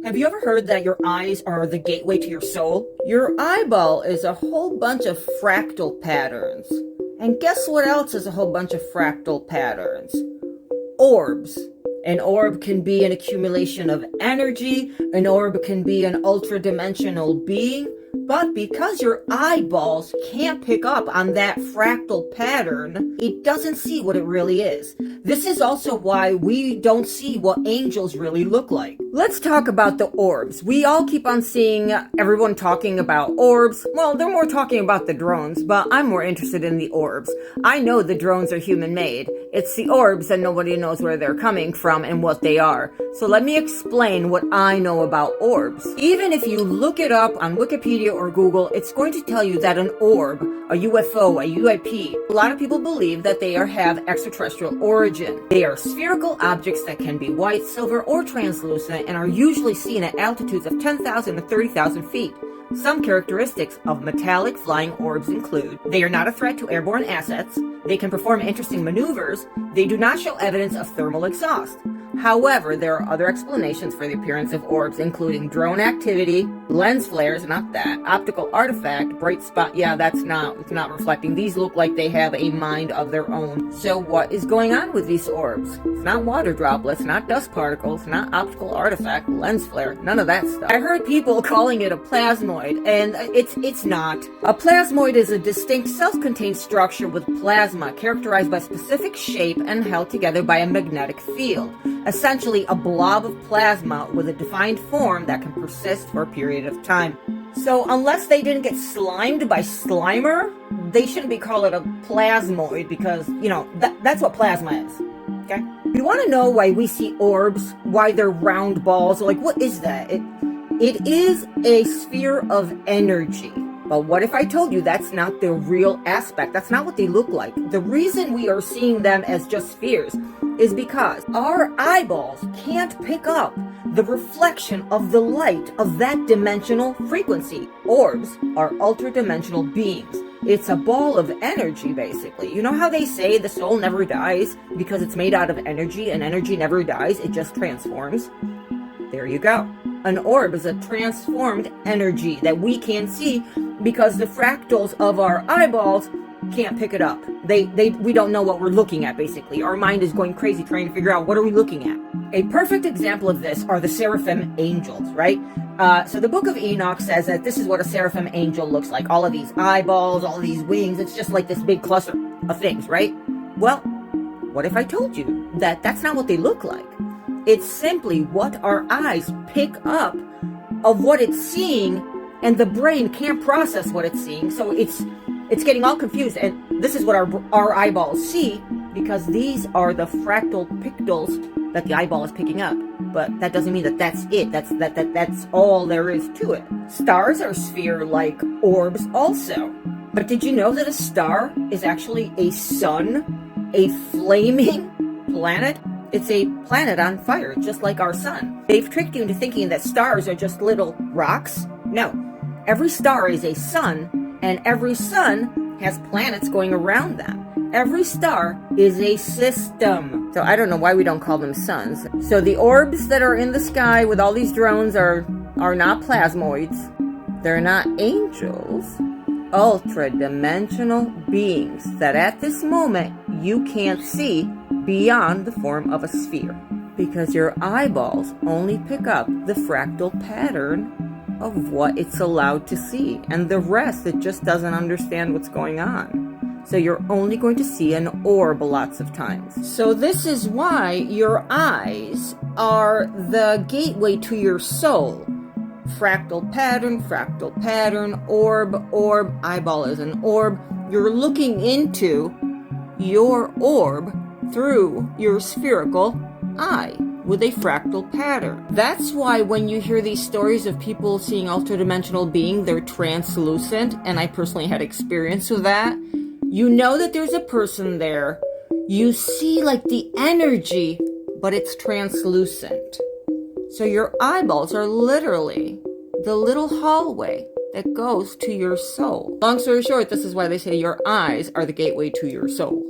Have you ever heard that your eyes are the gateway to your soul? Your eyeball is a whole bunch of fractal patterns. And guess what else is a whole bunch of fractal patterns? Orbs. An orb can be an accumulation of energy. An orb can be an ultra-dimensional being. But because your eyeballs can't pick up on that fractal pattern, it doesn't see what it really is. This is also why we don't see what angels really look like. Let's talk about the orbs. We all keep on seeing everyone talking about orbs. Well, they're more talking about the drones, but I'm more interested in the orbs. I know the drones are human-made. It's the orbs that nobody knows where they're coming from and what they are. So let me explain what I know about orbs. Even if you look it up on Wikipedia or Google, it's going to tell you that an orb, a UFO, a UAP, a lot of people believe that they have extraterrestrial origin. They are spherical objects that can be white, silver, or translucent and are usually seen at altitudes of 10,000 to 30,000 feet. Some characteristics of metallic flying orbs include: they are not a threat to airborne assets, they can perform interesting maneuvers, they do not show evidence of thermal exhaust. However, there are other explanations for the appearance of orbs, including drone activity, lens flares, not that, optical artifact, bright spot, yeah, it's not reflecting. These look like they have a mind of their own. So what is going on with these orbs? It's not water droplets, not dust particles, not optical artifact, lens flare, none of that stuff. I heard people calling it a plasmoid, and it's not. A plasmoid is a distinct self-contained structure with plasma characterized by specific shape and held together by a magnetic field. Essentially a blob of plasma with a defined form that can persist for a period of time. So unless they didn't get slimed by Slimer, they shouldn't be called a plasmoid because, that's what plasma is. Okay? You want to know why we see orbs, why they're round balls, like what is that? It is a sphere of energy. But what if I told you that's not the real aspect? That's not what they look like. The reason we are seeing them as just spheres is because our eyeballs can't pick up the reflection of the light of that dimensional frequency. Orbs are ultra-dimensional beings. It's a ball of energy, basically. You know how they say the soul never dies because it's made out of energy, and energy never dies, it just transforms? There you go. An orb is a transformed energy that we can't see because the fractals of our eyeballs can't pick it up. We don't know what we're looking at, basically. Our mind is going crazy trying to figure out what are we looking at. A perfect example of this are the seraphim angels, right? So the book of Enoch says that this is what a seraphim angel looks like. All of these eyeballs, all of these wings, it's just like this big cluster of things, right? Well, what if I told you that that's not what they look like? It's simply what our eyes pick up of what it's seeing, and the brain can't process what it's seeing, so it's getting all confused. And this is what our eyeballs see, because these are the fractal pixels that the eyeball is picking up. But that doesn't mean that that's it. That's all there is to it. Stars are sphere-like orbs also. But did you know that a star is actually a sun, a flaming planet? It's a planet on fire, just like our sun. They've tricked you into thinking that stars are just little rocks. No. Every star is a sun, and every sun has planets going around them. Every star is a system. So I don't know why we don't call them suns. So the orbs that are in the sky with all these drones are not plasmoids. They're not angels. Ultra-dimensional beings that at this moment you can't see beyond the form of a sphere, because your eyeballs only pick up the fractal pattern of what it's allowed to see, and the rest it just doesn't understand what's going on. So you're only going to see an orb lots of times. So this is why your eyes are the gateway to your soul. Fractal pattern, orb, eyeball is an orb. You're looking into your orb through your spherical eye with a fractal pattern. That's why when you hear these stories of people seeing ultra-dimensional being, they're translucent, and I personally had experience with that. You know that there's a person there. You see like the energy, but it's translucent. So your eyeballs are literally the little hallway that goes to your soul. Long story short, this is why they say your eyes are the gateway to your soul.